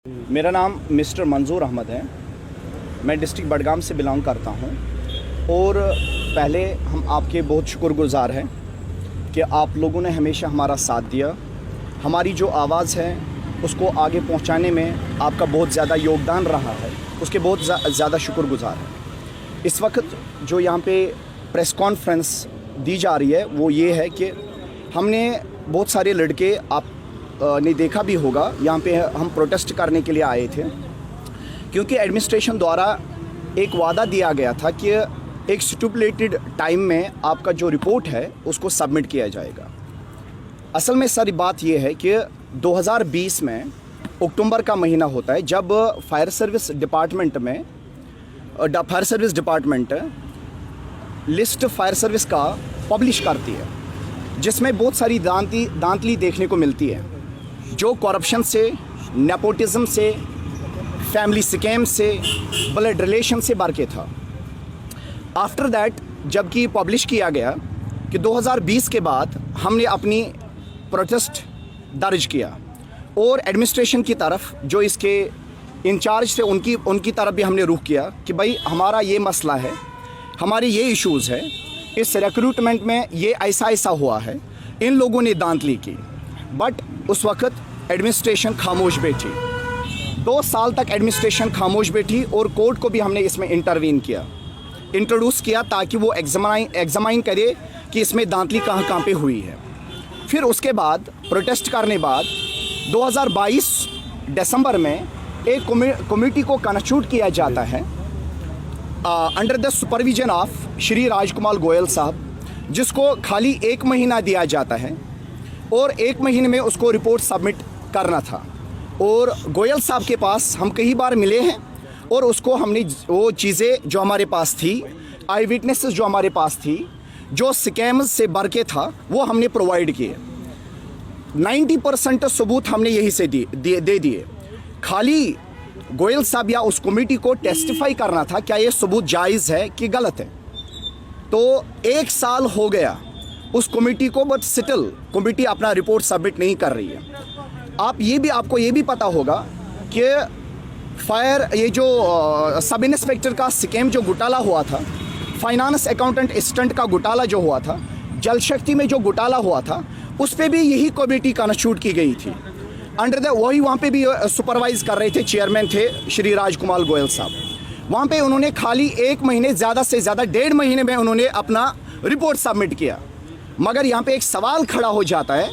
मेरा नाम मिस्टर मंजूर अहमद है। मैं डिस्ट्रिक्ट बडगाम से बिलोंग करता हूं और पहले हम आपके बहुत शुक्रगुजार हैं कि आप लोगों ने हमेशा हमारा साथ दिया। हमारी जो आवाज़ है उसको आगे पहुंचाने में आपका बहुत ज़्यादा योगदान रहा है, उसके बहुत ज़्यादा शुक्रगुजार हैं। इस वक्त जो यहाँ पे प्रेस कॉन्फ्रेंस दी जा रही है वो ये है कि हमने बहुत सारे लड़के आप ने देखा भी होगा, यहाँ पे हम प्रोटेस्ट करने के लिए आए थे क्योंकि एडमिनिस्ट्रेशन द्वारा एक वादा दिया गया था कि एक स्टिपुलेटेड टाइम में आपका जो रिपोर्ट है उसको सबमिट किया जाएगा। असल में सारी बात ये है कि 2020 में अक्टूबर का महीना होता है जब fire service department list fire service का पब्लिश करती है, जिसमें बहुत सारी दांतली देखने को मिलती है जो करप्शन से, नेपोटिज्म से, फैमिली स्कैम से, ब्लड रिलेशन से भर के था। आफ्टर दैट जबकि पब्लिश किया गया कि 2020 के बाद हमने अपनी प्रोटेस्ट दर्ज किया और एडमिनिस्ट्रेशन की तरफ जो इसके इंचार्ज थे उनकी तरफ भी हमने रुख किया कि भाई हमारा ये मसला है, हमारे ये इश्यूज़ है, इस रिक्रूटमेंट में ये ऐसा हुआ है, इन लोगों ने दांतली की। बट उस वक्त एडमिनिस्ट्रेशन खामोश बैठी। 2 साल तक एडमिनिस्ट्रेशन खामोश बैठी और कोर्ट को भी हमने इसमें इंट्रोड्यूस किया ताकि वो एग्जामाइन करे कि इसमें दांतली कहाँ पे हुई है। फिर उसके बाद प्रोटेस्ट करने बाद 2022 दिसंबर में एक कमेटी को कॉन्स्टिट्यूट किया जाता है under the supervision of Shri Rajkumar Goyal साहब, जिसको खाली 1 महीना दिया जाता है और 1 महीने में उसको रिपोर्ट सबमिट करना था। और गोयल साहब के पास हम कई बार मिले हैं और उसको हमने वो चीज़ें जो हमारे पास थी, आई विटनेसेस जो हमारे पास थी, जो स्कैम्स से भर के था, वो हमने प्रोवाइड किए। 90% सबूत हमने यही से दे दिए। खाली गोयल साहब या उस कमेटी को टेस्टिफाई करना था क्या ये सबूत जायज़ है कि गलत है। तो 1 साल हो गया उस कमेटी को, बट स्टिल कमेटी अपना रिपोर्ट सबमिट नहीं कर रही है। आपको ये भी पता होगा कि ये जो सब इंस्पेक्टर का स्कैम जो घोटाला हुआ था, फाइनेंस अकाउंटेंट असिस्टेंट का घोटाला जो हुआ था, जल शक्ति में जो घोटाला हुआ था, उस पर भी यही कमेटी कॉन्स्टिट्यूट की गई थी। वही वहाँ पे भी सुपरवाइज कर रहे थे, चेयरमैन थे श्री राजकुमार गोयल साहब। वहाँ पे उन्होंने खाली 1 महीने, ज़्यादा से ज़्यादा 1.5 महीने में उन्होंने अपना रिपोर्ट सबमिट किया। मगर यहाँ पे एक सवाल खड़ा हो जाता है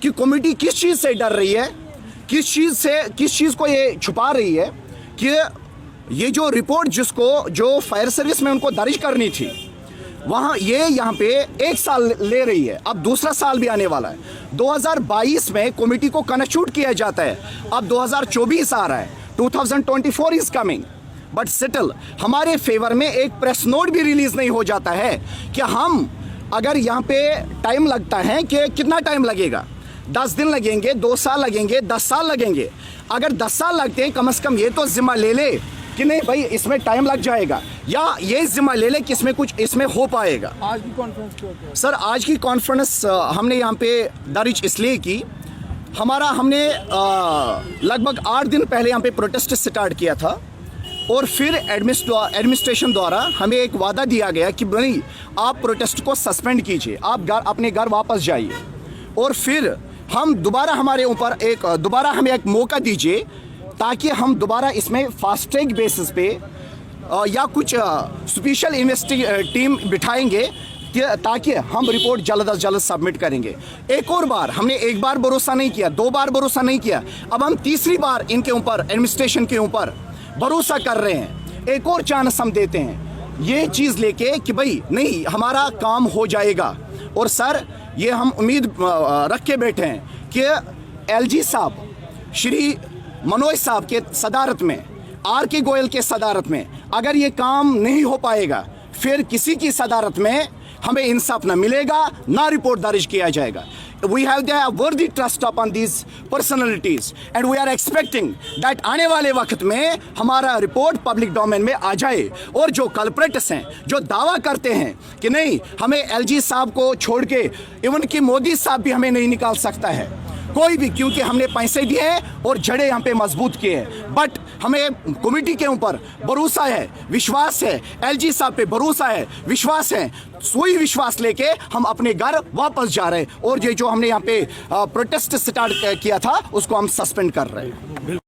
कि कमेटी किस चीज़ से डर रही है, किस चीज़ को ये छुपा रही है कि ये जो रिपोर्ट जो फायर सर्विस में उनको दर्ज करनी थी, यहाँ पे 1 साल ले रही है। अब दूसरा साल भी आने वाला है। 2022 में कमेटी को कॉन्स्टिट्यूट किया जाता है, अब 2024 आ रहा है, 2024 इज कमिंग, बट स्टिल हमारे फेवर में एक प्रेस नोट भी रिलीज नहीं हो जाता है कि हम अगर यहाँ पे टाइम लगता है कि कितना टाइम लगेगा, 10 दिन लगेंगे, 2 साल लगेंगे, 10 साल लगेंगे। अगर 10 साल लगते हैं, कम से कम ये तो जिम्मा ले ले कि नहीं भाई इसमें टाइम लग जाएगा, या ये जिम्मा ले ले कि इसमें हो पाएगा। आज की कॉन्फ्रेंस क्यों किया? सर, आज की कॉन्फ्रेंस हमने यहाँ पे दर्ज इसलिए की, हमने लगभग 8 दिन पहले यहाँ पे प्रोटेस्ट स्टार्ट किया था और फिर एडमिनिस्ट्रेशन द्वारा हमें एक वादा दिया गया कि भाई आप प्रोटेस्ट को सस्पेंड कीजिए, आप अपने घर वापस जाइए और फिर हम दोबारा हमें एक मौका दीजिए ताकि हम दोबारा इसमें फास्ट ट्रैक बेसिस पे या कुछ स्पेशल टीम बिठाएंगे ताकि हम रिपोर्ट जल्द अज जल्द सबमिट करेंगे। हमने एक बार भरोसा नहीं किया, 2 बार भरोसा नहीं किया, अब हम तीसरी बार इनके ऊपर, एडमिनिस्ट्रेशन के ऊपर भरोसा कर रहे हैं। एक और चांस हम देते हैं ये चीज़ लेके कि भाई नहीं, हमारा काम हो जाएगा। और सर, ये हम उम्मीद रख के बैठे हैं कि एलजी साहब, श्री मनोज साहब के सदारत में, आर.के. गोयल के सदारत में अगर ये काम नहीं हो पाएगा, फिर किसी की सदारत में हमें इंसाफ ना मिलेगा, ना रिपोर्ट दर्ज किया जाएगा। We have the worthy trust upon these personalities and we are expecting that आने वाले वक्त में हमारा रिपोर्ट पब्लिक डोमेन में आ जाए और जो कल्प्रेट्स हैं, जो दावा करते हैं कि नहीं हमें एलजी साहब को छोड़ के इवन कि मोदी साहब भी हमें नहीं निकाल सकता है, कोई भी, क्योंकि हमने पैसे दिए हैं और जड़ें यहाँ पे मजबूत किए हैं। बट हमें कमेटी के ऊपर भरोसा है, विश्वास है, एलजी साहब पे भरोसा है, विश्वास है। सोई विश्वास लेके हम अपने घर वापस जा रहे हैं और ये जो हमने यहाँ पे प्रोटेस्ट स्टार्ट किया था उसको हम सस्पेंड कर रहे हैं।